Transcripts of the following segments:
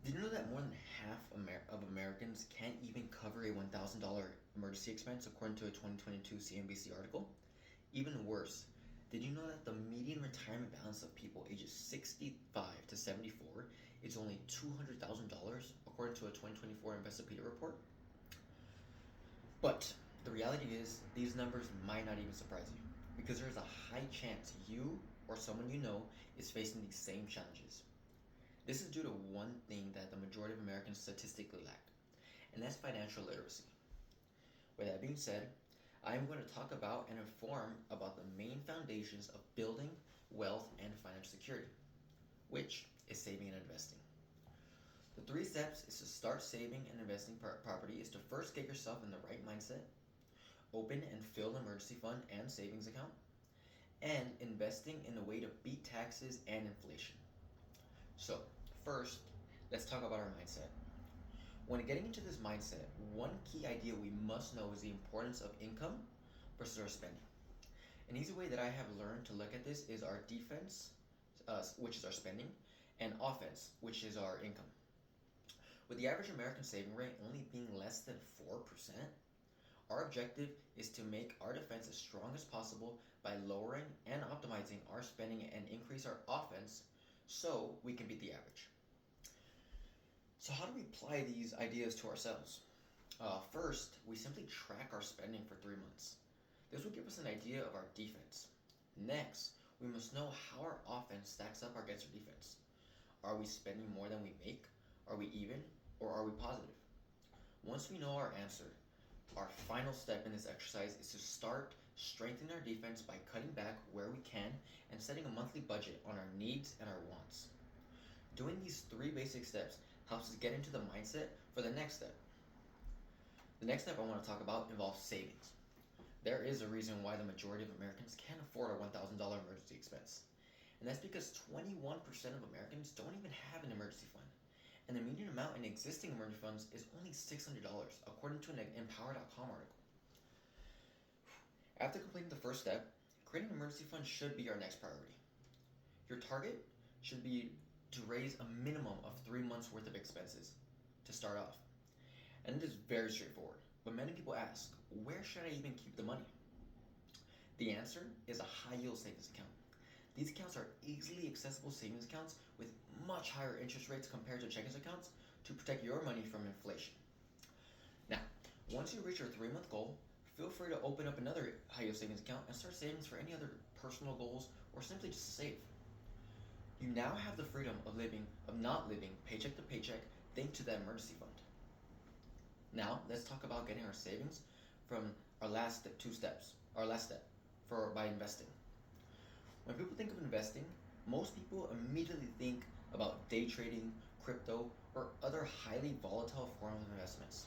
Did you know that more than half of Americans can't even cover a $1,000 emergency expense according to a 2022 CNBC article? Even worse, did you know that the median retirement balance of people ages 65 to 74 is only $200,000 according to a 2024 Investopedia report? But the reality is, these numbers might not even surprise you because there's a high chance you or someone you know is facing these same challenges. This is due to one thing that the majority of Americans statistically lack, and that's financial literacy. With that being said, I am going to talk about and inform about the main foundations of building wealth and financial security, which is saving and investing. The three steps is to start saving and investing property is to first get yourself in the right mindset, open and fill an emergency fund and savings account, and investing in a way to beat taxes and inflation. So, first, let's talk about our mindset. When getting into this mindset, one key idea we must know is the importance of income versus our spending. An easy way that I have learned to look at this is our defense, which is our spending, and offense, which is our income. With the average American saving rate only being less than 4%, our objective is to make our defense as strong as possible by lowering and optimizing our spending and increase our offense so we can beat the average. So, how do we apply these ideas to ourselves? First, we simply track our spending for 3 months. This will give us an idea of our defense. Next, we must know how our offense stacks up against our defense. Are we spending more than we make? Are we even? Or are we positive? Once we know our answer, our final step in this exercise is to start strengthening our defense by cutting back where we can and setting a monthly budget on our needs and our wants. Doing these three basic steps helps us get into the mindset for the next step. The next step I want to talk about involves savings. There is a reason why the majority of Americans can't afford a $1,000 emergency expense. And that's because 21% of Americans don't even have an emergency fund. And the median amount in existing emergency funds is only $600, according to an Empower.com article. After completing the first step, creating an emergency fund should be our next priority. Your target should be to raise a minimum of 3 months worth of expenses to start off. And it is very straightforward. But many people ask, where should I even keep the money? The answer is a high yield savings account. These accounts are easily accessible savings accounts with much higher interest rates compared to checking accounts to protect your money from inflation. Now, once you reach your 3 month goal, feel free to open up another high yield savings account and start savings for any other personal goals or simply just save. You now have the freedom of not living paycheck to paycheck thanks to that emergency fund. Now, let's talk about getting our savings from our last step by investing. When people think of investing, most people immediately think about day trading, crypto, or other highly volatile forms of investments.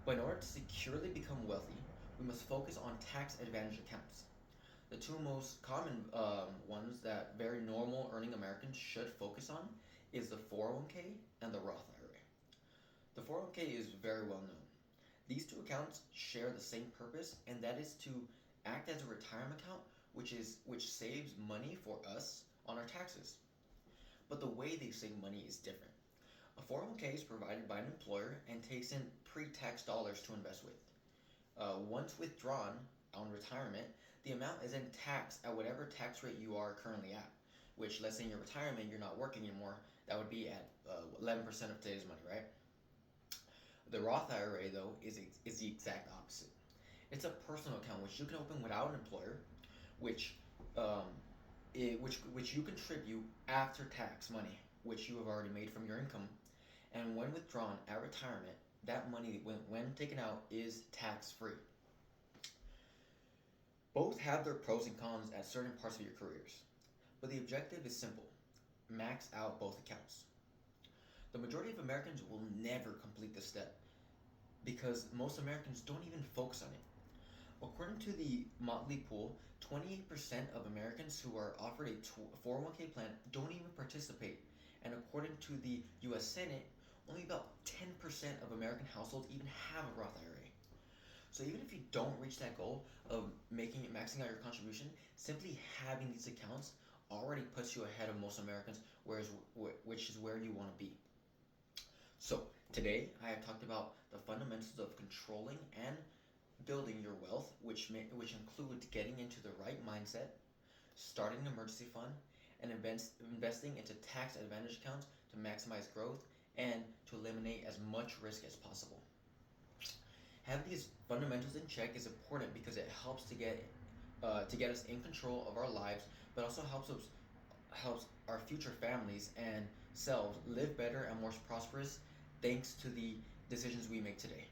But in order to securely become wealthy, we must focus on tax advantage accounts. The two most common ones that very normal earning Americans should focus on is the 401k and the Roth IRA. The 401k is very well known. These two accounts share the same purpose, and that is to act as a retirement account which saves money for us on our taxes. But the way they save money is different. A 401k is provided by an employer and takes in pre-tax dollars to invest with. Once withdrawn on retirement, the amount is then taxed at whatever tax rate you are currently at, which, let's say in your retirement you're not working anymore, that would be at 11% of today's money, right? The Roth IRA, though, is the exact opposite. It's a personal account which you can open without an employer, which you contribute after tax money, which you have already made from your income, and when withdrawn at retirement, that money, when taken out, is tax free. Both have their pros and cons at certain parts of your careers, but the objective is simple: max out both accounts. The majority of Americans will never complete this step because most Americans don't even focus on it. According to the Motley Pool, 28% of Americans who are offered a 401k plan don't even participate, and according to the US Senate, only about 10% of American households even have a Roth IRA. So even if you don't reach that goal of maxing out your contribution, simply having these accounts already puts you ahead of most Americans, which is where you want to be. So, today I have talked about the fundamentals of controlling and building your wealth, which include getting into the right mindset, starting an emergency fund, and investing into tax advantage accounts to maximize growth and to eliminate as much risk as possible. Having these fundamentals in check is important because it helps to get us in control of our lives, but also helps our future families and selves live better and more prosperous thanks to the decisions we make today.